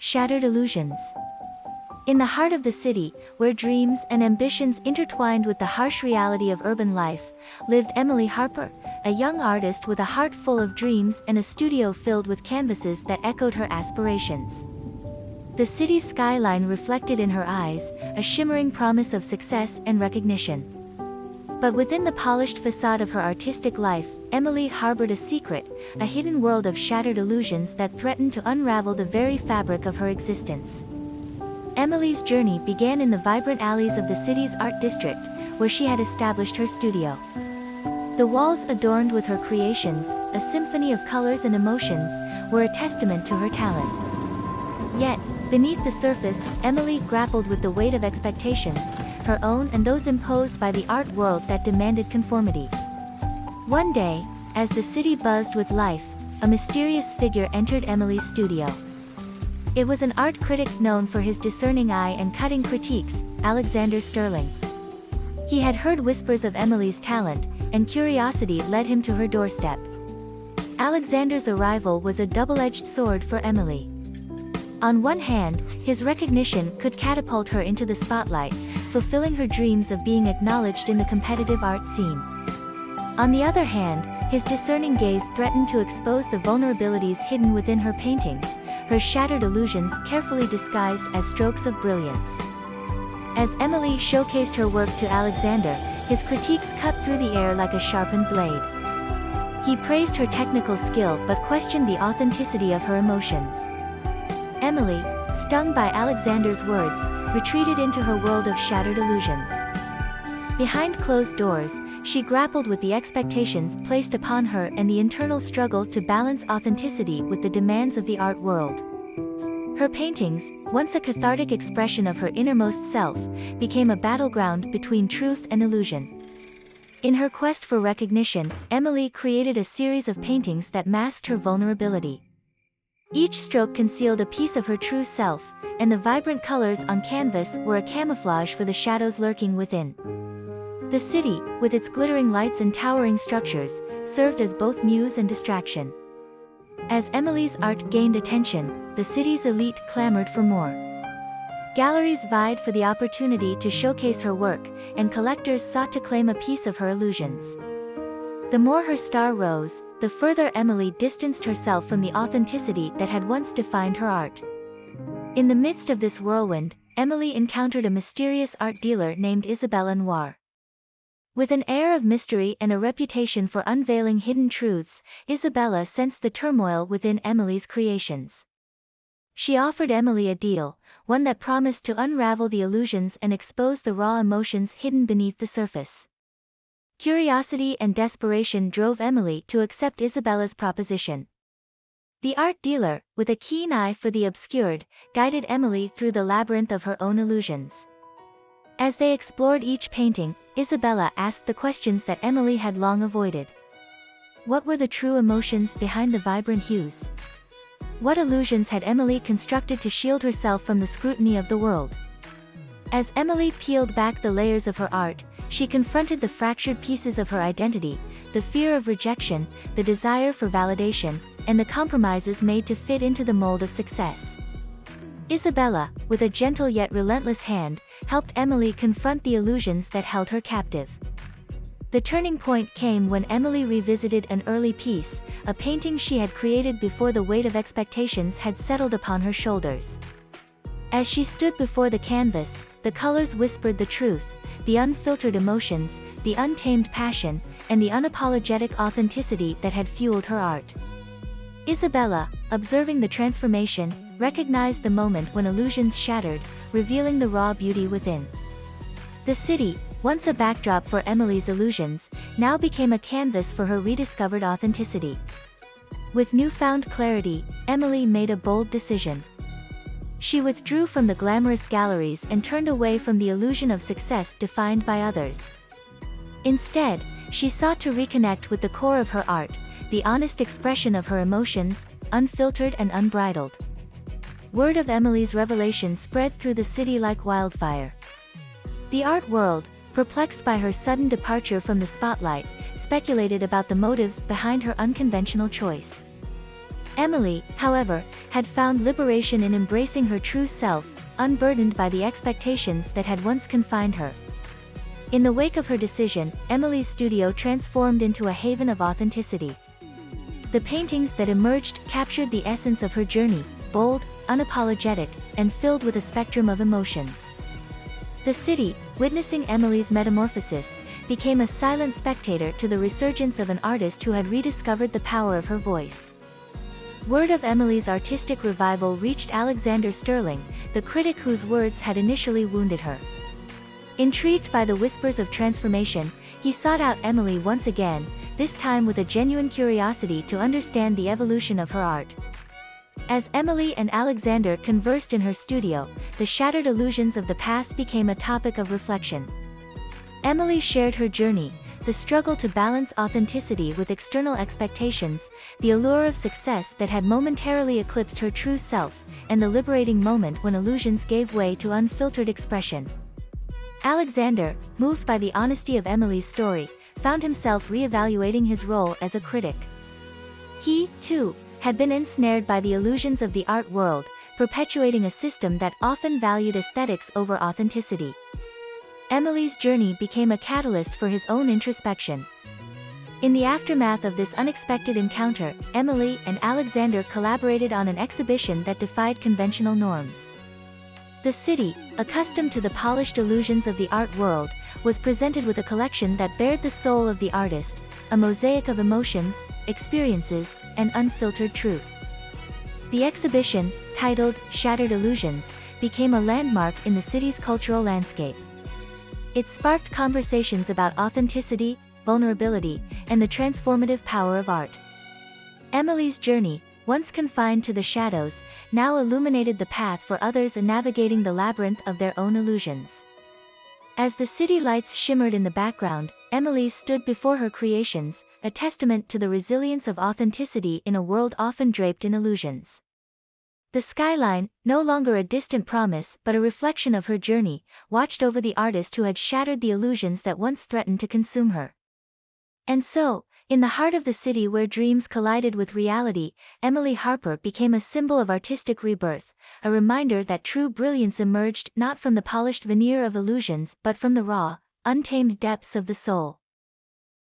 Shattered Illusions. In the heart of the city, where dreams and ambitions intertwined with the harsh reality of urban life, lived Emily Harper, a young artist with a heart full of dreams and a studio filled with canvases that echoed her aspirations. The city's skyline reflected in her eyes, a shimmering promise of success and recognition. But within the polished facade of her artistic life, Emily harbored a secret, a hidden world of shattered illusions that threatened to unravel the very fabric of her existence. Emily's journey began in the vibrant alleys of the city's art district, where she had established her studio. The walls adorned with her creations, a symphony of colors and emotions, were a testament to her talent. Yet, beneath the surface, Emily grappled with the weight of expectations, her own and those imposed by the art world that demanded conformity. One day, as the city buzzed with life, a mysterious figure entered Emily's studio. It was an art critic known for his discerning eye and cutting critiques, Alexander Sterling. He had heard whispers of Emily's talent, and curiosity led him to her doorstep. Alexander's arrival was a double-edged sword for Emily. On one hand, his recognition could catapult her into the spotlight, fulfilling her dreams of being acknowledged in the competitive art scene. On the other hand, his discerning gaze threatened to expose the vulnerabilities hidden within her paintings, her shattered illusions carefully disguised as strokes of brilliance. As Emily showcased her work to Alexander, his critiques cut through the air like a sharpened blade. He praised her technical skill but questioned the authenticity of her emotions. Emily, stung by Alexander's words, retreated into her world of shattered illusions. Behind closed doors, she grappled with the expectations placed upon her and the internal struggle to balance authenticity with the demands of the art world. Her paintings, once a cathartic expression of her innermost self, became a battleground between truth and illusion. In her quest for recognition, Emily created a series of paintings that masked her vulnerability. Each stroke concealed a piece of her true self, and the vibrant colors on canvas were a camouflage for the shadows lurking within. The city, with its glittering lights and towering structures, served as both muse and distraction. As Emily's art gained attention, the city's elite clamored for more. Galleries vied for the opportunity to showcase her work, and collectors sought to claim a piece of her illusions. The more her star rose, the further Emily distanced herself from the authenticity that had once defined her art. In the midst of this whirlwind, Emily encountered a mysterious art dealer named Isabella Noir. With an air of mystery and a reputation for unveiling hidden truths, Isabella sensed the turmoil within Emily's creations. She offered Emily a deal, one that promised to unravel the illusions and expose the raw emotions hidden beneath the surface. Curiosity and desperation drove Emily to accept Isabella's proposition. The art dealer, with a keen eye for the obscured, guided Emily through the labyrinth of her own illusions. As they explored each painting, Isabella asked the questions that Emily had long avoided. What were the true emotions behind the vibrant hues? What illusions had Emily constructed to shield herself from the scrutiny of the world? As Emily peeled back the layers of her art, she confronted the fractured pieces of her identity, the fear of rejection, the desire for validation, and the compromises made to fit into the mold of success. Isabella, with a gentle yet relentless hand, helped Emily confront the illusions that held her captive. The turning point came when Emily revisited an early piece, a painting she had created before the weight of expectations had settled upon her shoulders. As she stood before the canvas, the colors whispered the truth, the unfiltered emotions, the untamed passion, and the unapologetic authenticity that had fueled her art. Isabella, observing the transformation, recognized the moment when illusions shattered, revealing the raw beauty within. The city, once a backdrop for Emily's illusions, now became a canvas for her rediscovered authenticity. With newfound clarity, Emily made a bold decision. She withdrew from the glamorous galleries and turned away from the illusion of success defined by others. Instead, she sought to reconnect with the core of her art, the honest expression of her emotions, unfiltered and unbridled. Word of Emily's revelation spread through the city like wildfire. The art world, perplexed by her sudden departure from the spotlight, speculated about the motives behind her unconventional choice. Emily, however, had found liberation in embracing her true self, unburdened by the expectations that had once confined her. In the wake of her decision, Emily's studio transformed into a haven of authenticity. The paintings that emerged captured the essence of her journey, bold, unapologetic, and filled with a spectrum of emotions. The city, witnessing Emily's metamorphosis, became a silent spectator to the resurgence of an artist who had rediscovered the power of her voice. Word of Emily's artistic revival reached Alexander Sterling, the critic whose words had initially wounded her. Intrigued by the whispers of transformation, he sought out Emily once again, this time with a genuine curiosity to understand the evolution of her art. As Emily and Alexander conversed in her studio, the shattered illusions of the past became a topic of reflection. Emily shared her journey, the struggle to balance authenticity with external expectations, the allure of success that had momentarily eclipsed her true self, and the liberating moment when illusions gave way to unfiltered expression. Alexander, moved by the honesty of Emily's story, found himself re-evaluating his role as a critic. He, too, had been ensnared by the illusions of the art world, perpetuating a system that often valued aesthetics over authenticity. Emily's journey became a catalyst for his own introspection. In the aftermath of this unexpected encounter, Emily and Alexander collaborated on an exhibition that defied conventional norms. The city, accustomed to the polished illusions of the art world, was presented with a collection that bared the soul of the artist, a mosaic of emotions, experiences, and unfiltered truth. The exhibition, titled Shattered Illusions, became a landmark in the city's cultural landscape. It sparked conversations about authenticity, vulnerability, and the transformative power of art. Emily's journey, once confined to the shadows, now illuminated the path for others in navigating the labyrinth of their own illusions. As the city lights shimmered in the background, Emily stood before her creations, a testament to the resilience of authenticity in a world often draped in illusions. The skyline, no longer a distant promise but a reflection of her journey, watched over the artist who had shattered the illusions that once threatened to consume her. And so, in the heart of the city where dreams collided with reality, Emily Harper became a symbol of artistic rebirth, a reminder that true brilliance emerged not from the polished veneer of illusions but from the raw, untamed depths of the soul.